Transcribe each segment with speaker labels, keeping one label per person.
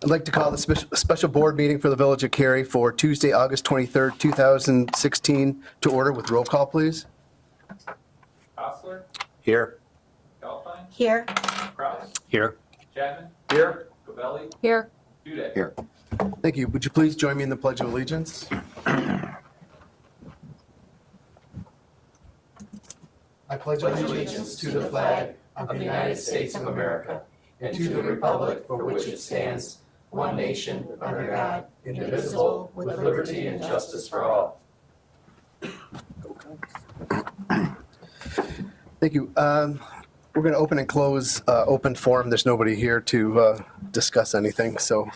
Speaker 1: I'd like to call the special board meeting for the Village of Cary for Tuesday, August 23rd, 2016 to order with roll call, please.
Speaker 2: Hostler,
Speaker 3: Here.
Speaker 2: Alpine,
Speaker 4: Here.
Speaker 2: Kraus,
Speaker 3: Here.
Speaker 2: Chapman,
Speaker 3: Here.
Speaker 2: Covelli,
Speaker 4: Here.
Speaker 2: Dudek.
Speaker 3: Here.
Speaker 1: Thank you. Would you please join me in the Pledge of Allegiance? I pledge
Speaker 5: allegiance to the flag of the United States of America and to the republic for which it stands, one nation, under God, indivisible, with liberty and justice for all.
Speaker 1: Thank you. We're going to open and close open forum. There's nobody here to discuss anything. So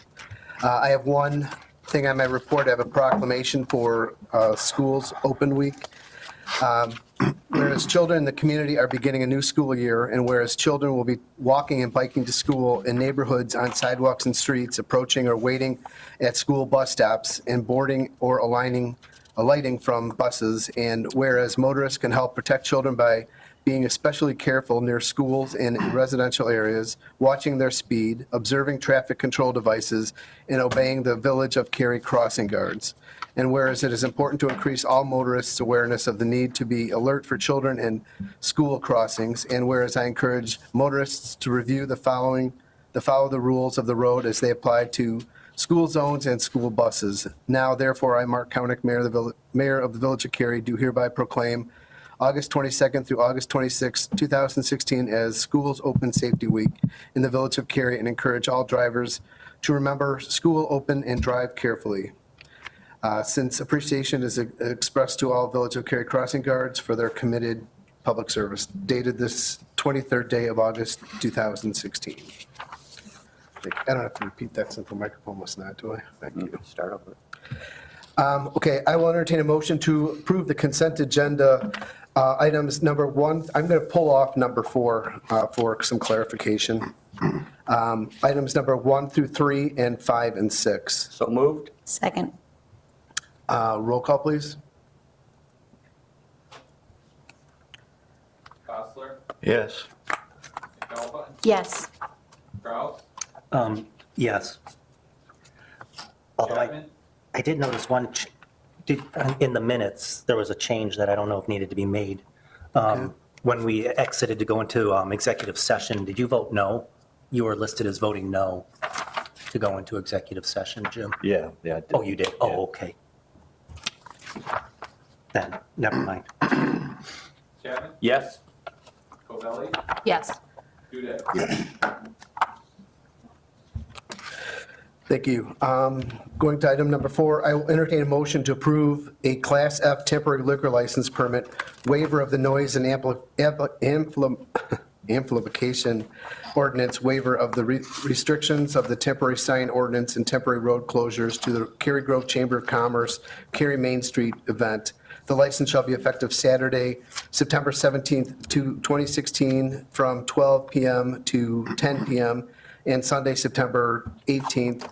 Speaker 1: I have one thing on my report. I have a proclamation for schools open week. Whereas children in the community are beginning a new school year, and whereas children will be walking and biking to school in neighborhoods, on sidewalks and streets, approaching or waiting at school bus stops, and boarding or alighting from buses, and whereas motorists can help protect children by being especially careful near schools and residential areas, watching their speed, observing traffic control devices, and obeying the Village of Cary crossing guards. And whereas it is important to increase all motorists' awareness of the need to be alert for children in school crossings, and whereas I encourage motorists to review follow the rules of the road as they apply to school zones and school buses. Now, therefore, I, Mark Koenig, Mayor of the Village of Cary, do hereby proclaim August 22nd through August 26th, 2016 as Schools Open Safety Week in the Village of Cary, and encourage all drivers to remember school open and drive carefully. Since appreciation is expressed to all Village of Cary crossing guards for their committed public service, dated this 23rd day of August 2016. I don't have to repeat that since the microphone was not, do I? Thank you.
Speaker 3: Start over.
Speaker 1: Okay, I will entertain a motion to approve the consent agenda items number 1. I'm going to pull off number 4 for some clarification. Items number 1 through 3 and 5 and 6.
Speaker 3: So moved.
Speaker 4: Second.
Speaker 1: Roll call, please.
Speaker 2: Hostler,
Speaker 3: Yes.
Speaker 2: Alpine,
Speaker 4: Yes.
Speaker 2: Kraus,
Speaker 6: Yes. Although
Speaker 2: Chapman,
Speaker 6: I did notice in the minutes, there was a change that I don't know if needed to be made. When we exited to go into executive session, did you vote no? You were listed as voting no to go into executive session, Jim.
Speaker 3: Yeah.
Speaker 6: Oh, you did? Oh, okay. Then, never mind.
Speaker 2: Chapman,
Speaker 3: Yes.
Speaker 2: Covelli,
Speaker 4: Yes.
Speaker 2: Dudek.
Speaker 1: Thank you. Going to item number 4, I will entertain a motion to approve a Class F temporary liquor license permit, waiver of the noise and amplification ordinance, waiver of the restrictions of the temporary sign ordinance and temporary road closures to the Cary Grove Chamber of Commerce, Cary Main Street event. The license shall be effective Saturday, September 17th, 2016, from 12 p.m. to 10 p.m., and Sunday, September 18th,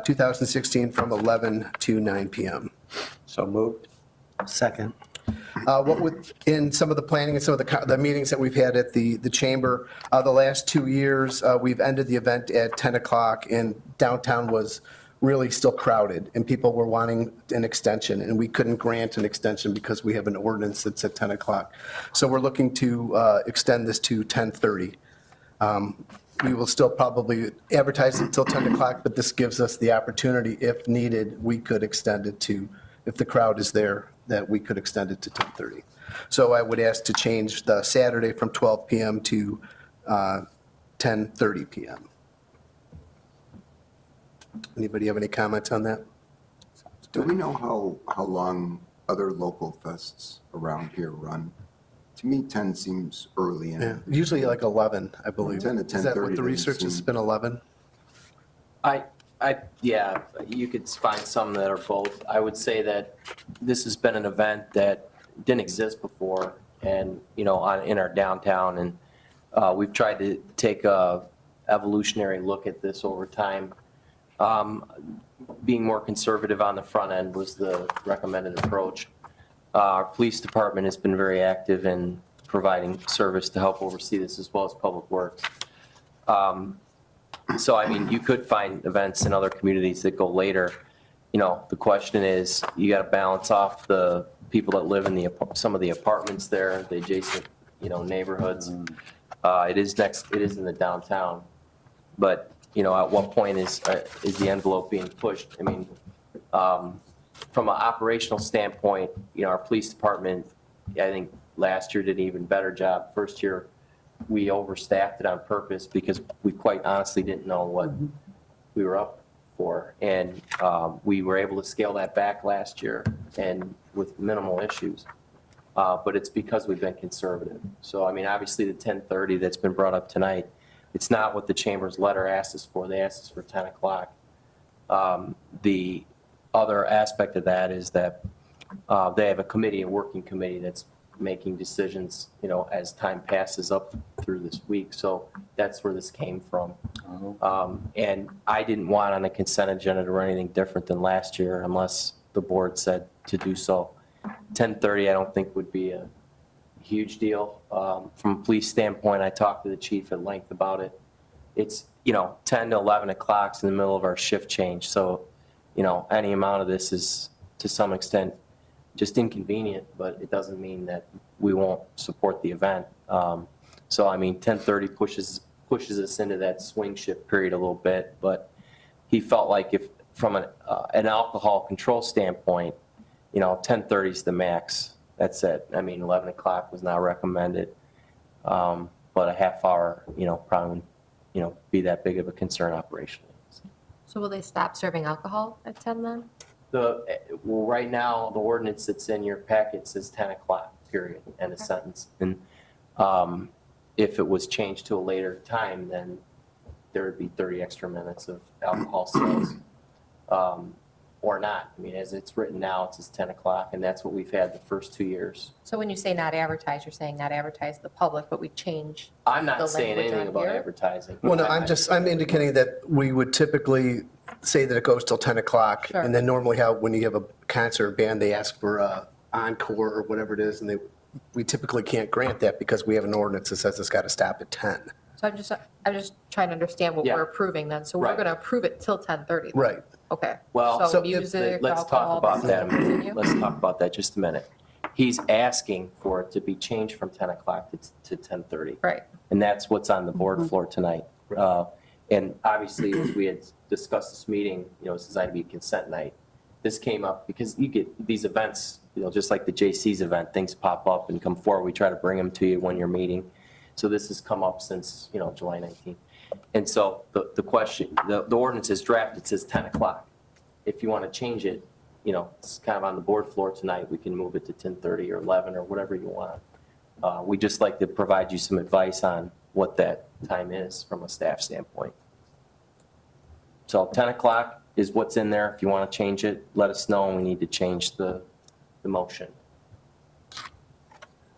Speaker 1: 2016, from 11 to 9 p.m.
Speaker 3: So moved.
Speaker 6: Second.
Speaker 1: In some of the planning and some of the meetings that we've had at the chamber, the last 2 years, we've ended the event at 10 o'clock, and downtown was really still crowded, and people were wanting an extension, and we couldn't grant an extension because we have an ordinance that's at 10 o'clock. So we're looking to extend this to 10:30. We will still probably advertise it until 10 o'clock, but this gives us the opportunity, if needed, we could extend it to, if the crowd is there, that we could extend it to 10:30. So I would ask to change the Saturday from 12 p.m. to 10:30 p.m. Anybody have any comments on that?
Speaker 7: Do we know how long other local fests around here run? To me, 10 seems early.
Speaker 1: Yeah, usually like 11, I believe.
Speaker 7: 10 to
Speaker 1: Is that what
Speaker 7: 10:30
Speaker 1: the research has
Speaker 7: seem-
Speaker 1: been, 11?
Speaker 5: Yeah, you could find some that are both. I would say that this has been an event that didn't exist before, and, in our downtown, and we've tried to take a evolutionary look at this over time. Being more conservative on the front end was the recommended approach. Our police department has been very active in providing service to help oversee this, as well as Public Works. So, I mean, you could find events in other communities that go later. You know, the question is, you got to balance off the people that live in some of the apartments there, the adjacent, neighborhoods. It is in the downtown. But, at what point is the envelope being pushed? I mean, from an operational standpoint, our police department, I think last year did an even better job. First year, we overstaffed it on purpose because we quite honestly didn't know what we were up for. And we were able to scale that back last year and with minimal issues. But it's because we've been conservative. So, I mean, obviously the 10:30 that's been brought up tonight, it's not what the chamber's letter asked us for. They asked us for 10 o'clock. The other aspect of that is that they have a working committee that's making decisions, as time passes up through this week. So that's where this came from. And I didn't want on a consent agenda to run anything different than last year unless the board said to do so. 10:30 I don't think would be a huge deal. From a police standpoint, I talked to the chief at length about it. It's, 10 to 11 o'clock's in the middle of our shift change. So, any amount of this is to some extent just inconvenient, but it doesn't mean that we won't support the event. So, I mean, 10:30 pushes us into that swing shift period a little bit, but he felt like if from an alcohol control standpoint, 10:30 is the max. That's it. I mean, 11 o'clock was not recommended, but a half hour, probably, be that big of a concern operationally.
Speaker 3: So will they stop serving alcohol at 10 then?
Speaker 5: Well, right now, the ordinance that's in your packet says 10 o'clock, period, end of sentence. And if it was changed to a later time, then there would be 30 extra minutes of alcohol sales, or not. I mean, as it's written now, it says 10 o'clock, and that's what we've had the first 2 years.
Speaker 3: So when you say not advertise, you're saying not advertise to the public, but we change.
Speaker 5: I'm
Speaker 3: The
Speaker 5: not saying
Speaker 3: language
Speaker 5: anything
Speaker 3: on
Speaker 5: about
Speaker 3: here?
Speaker 5: advertising.
Speaker 1: Well, no, I'm indicating that we would typically say that it goes till 10 o'clock.
Speaker 3: Sure.
Speaker 1: And then normally when you have a concert or band, they ask for a encore or whatever it is. And we typically can't grant that because we have an ordinance that says it's got to stop at 10.
Speaker 3: So I'm just trying to understand what
Speaker 5: Yeah.
Speaker 3: we're approving then. So we're
Speaker 5: Right.
Speaker 3: going to approve it till 10:30.
Speaker 1: Right.
Speaker 3: Okay.
Speaker 5: Well,
Speaker 3: So
Speaker 1: so if-
Speaker 3: music,
Speaker 5: Let's talk
Speaker 3: alcohol,
Speaker 5: about that a minute.
Speaker 3: continue?
Speaker 5: Let's talk about that just a minute. He's asking for it to be changed from 10 o'clock to 10:30.
Speaker 3: Right.
Speaker 5: And that's what's on the board floor tonight. And obviously, as we had discussed this meeting, it's designed to be a consent night. This came up because you get these events, just like the JC's event, things pop up and come forward. We try to bring them to you when you're meeting. So this has come up since, July 19th. And so the question, the ordinance is drafted, it says 10 o'clock. If you want to change it, it's kind of on the board floor tonight. We can move it to 10:30 or 11 or whatever you want. We just like to provide you some advice on what that time is from a staff standpoint. So 10 o'clock is what's in there. If you want to change it, let us know, and we need to change the motion.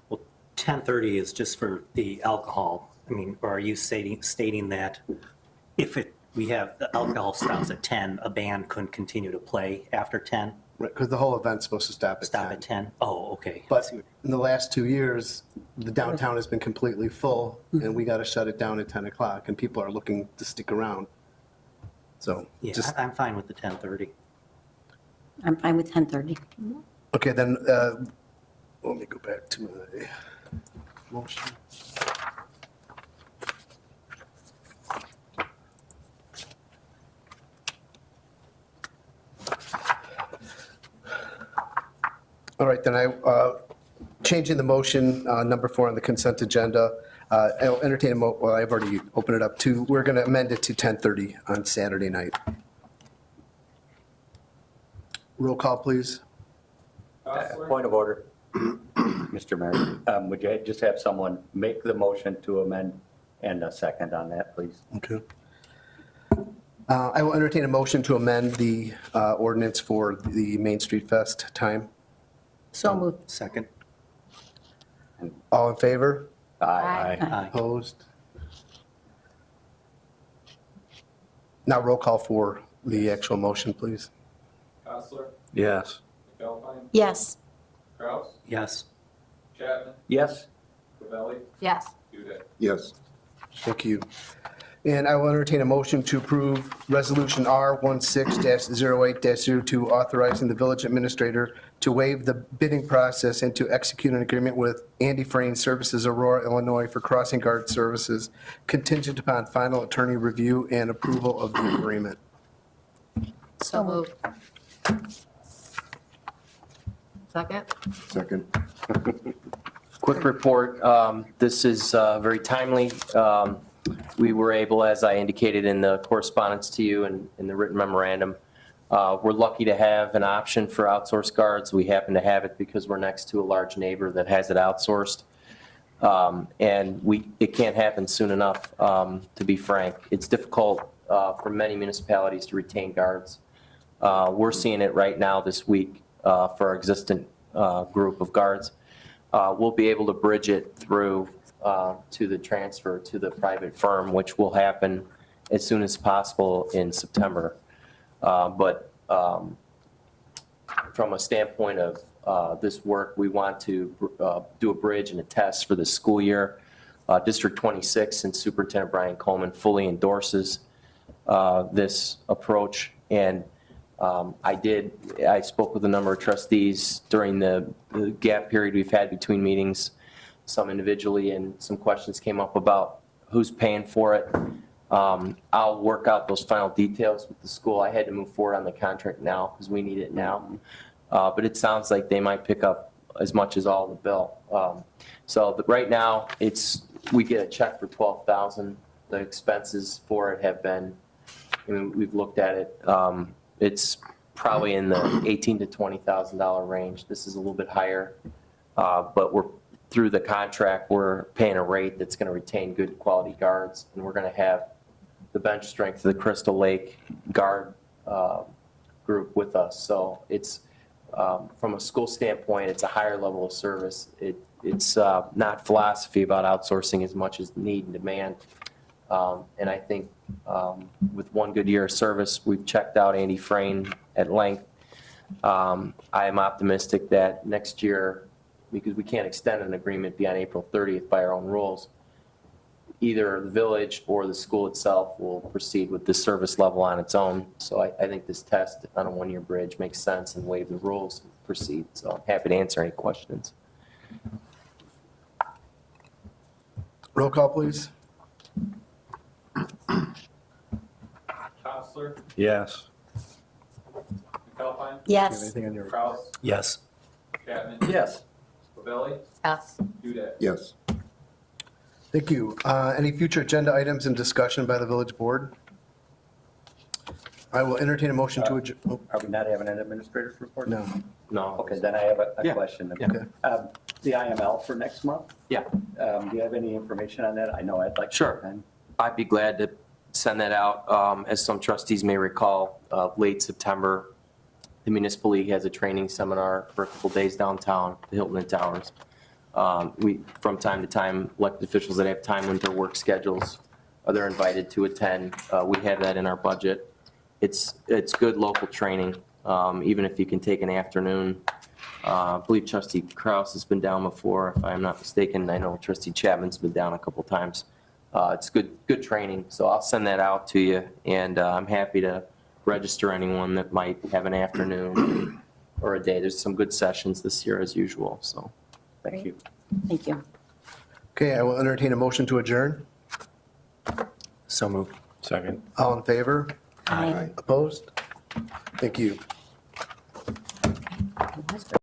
Speaker 6: Well, 10:30 is just for the alcohol. I mean, or are you stating that if we have the alcohol stops at 10, a band couldn't continue to play after 10?
Speaker 1: Right, because the whole event's supposed to stop at 10.
Speaker 6: Stop at 10? Oh, okay.
Speaker 1: But in the last 2 years, the downtown has been completely full, and we got to shut it down at 10 o'clock, and people are looking to stick around. So,
Speaker 6: Yeah,
Speaker 1: just,
Speaker 6: I'm fine with the 10:30.
Speaker 4: I'm fine with 10:30.
Speaker 1: okay, then, let me go back to my motion. All right, then changing the motion, number 4 on the consent agenda, I'll entertain well, I've already opened it up to, we're going to amend it to 10:30 on Saturday night. Roll call, please.
Speaker 2: Counselor,
Speaker 8: Point of order, Mr. Mayor. Would you just have someone make the motion to amend and a second on that, please?
Speaker 1: Okay. I will entertain a motion to amend the ordinance for the Main Street Fest time.
Speaker 4: So moved.
Speaker 6: Second?
Speaker 1: All in favor?
Speaker 3: Aye.
Speaker 6: Aye.
Speaker 1: Opposed? Now roll call for the actual motion, please.
Speaker 2: Counselor,
Speaker 8: Yes.
Speaker 2: McAlpine,
Speaker 4: Yes.
Speaker 2: Kraus,
Speaker 6: Yes.
Speaker 2: Chapman,
Speaker 8: Yes?
Speaker 2: Covelli,
Speaker 3: Yes.
Speaker 2: Duda.
Speaker 7: Yes.
Speaker 1: Thank you. And I will entertain a motion to approve Resolution R16-08-02, authorizing the village administrator to waive the bidding process and to execute an agreement with Andy Frayne Services, Aurora, Illinois, for crossing guard services, contingent upon final attorney review and approval of the agreement.
Speaker 3: So moved. Second?
Speaker 7: Second.
Speaker 5: Quick report, this is very timely. We were able, as I indicated in the correspondence to you and in the written memorandum, we're lucky to have an option for outsourced guards. We happen to have it because we're next to a large neighbor that has it outsourced. And it can't happen soon enough, to be frank. It's difficult for many municipalities to retain guards. We're seeing it right now this week for our existing group of guards. We'll be able to bridge it through to the transfer to the private firm, which will happen as soon as possible in September. But from a standpoint of this work, we want to do a bridge and a test for the school year. District 26 and Superintendent Brian Coleman fully endorses this approach. And I spoke with a number of trustees during the gap period we've had between meetings, some individually, and some questions came up about who's paying for it. I'll work out those final details with the school. I had to move forward on the contract now because we need it now. But it sounds like they might pick up as much as all the bill. Right now, we get a check for $12,000. The expenses for it have been, we've looked at it. It's probably in the $18,000 to $20,000 range. This is a little bit higher, but through the contract, we're paying a rate that's going to retain good quality guards, and we're going to have the bench strength of the Crystal Lake guard group with us. So it's, from a school standpoint, it's a higher level of service. It's not philosophy about outsourcing as much as need and demand. And I think with one good year of service, we've checked out Andy Frayne at length. I am optimistic that next year, because we can't extend an agreement beyond April 30th by our own rules, either the village or the school itself will proceed with this service level on its own. So I think this test on a one-year bridge makes sense and waive the rules and proceed. So I'm happy to answer any questions.
Speaker 1: Roll call, please.
Speaker 2: Counselor,
Speaker 8: Yes.
Speaker 2: McAlpine,
Speaker 4: Yes.
Speaker 1: Anything on your?
Speaker 2: Kraus,
Speaker 6: Yes.
Speaker 2: Chapman,
Speaker 8: Yes.
Speaker 2: Lavelle,
Speaker 3: Yes.
Speaker 2: Duda.
Speaker 7: Yes.
Speaker 1: Thank you. Any future agenda items and discussion by the village board? I will entertain a motion to adjourn.
Speaker 8: Are we not having an administrator's report?
Speaker 1: No.
Speaker 5: No.
Speaker 8: Okay, then I have a
Speaker 5: Yeah.
Speaker 8: question.
Speaker 5: Yeah.
Speaker 1: Okay.
Speaker 8: The IML for next month,
Speaker 5: Yeah.
Speaker 8: do you have any information on that? I know I'd like to.
Speaker 5: Sure.
Speaker 8: attend.
Speaker 5: I'd be glad to send that out. As some trustees may recall, late September, the Municipal League has a training seminar for a couple days downtown, the Hilton and Towers. We, from time to time, elected officials that have time with their work schedules, they're invited to attend. We have that in our budget. It's good local training, even if you can take an afternoon. I believe Trustee Kraus has been down before, if I'm not mistaken. I know Trustee Chapman's been down a couple times. It's good training, so I'll send that out to you, and I'm happy to register anyone that might have an afternoon or a day. There's some good sessions this year as usual, so.
Speaker 8: Thank you.
Speaker 4: Thank you.
Speaker 1: Okay, I will entertain a motion to adjourn.
Speaker 6: So moved.
Speaker 8: Second.
Speaker 1: All in favor?
Speaker 4: Aye.
Speaker 1: Opposed? Thank you.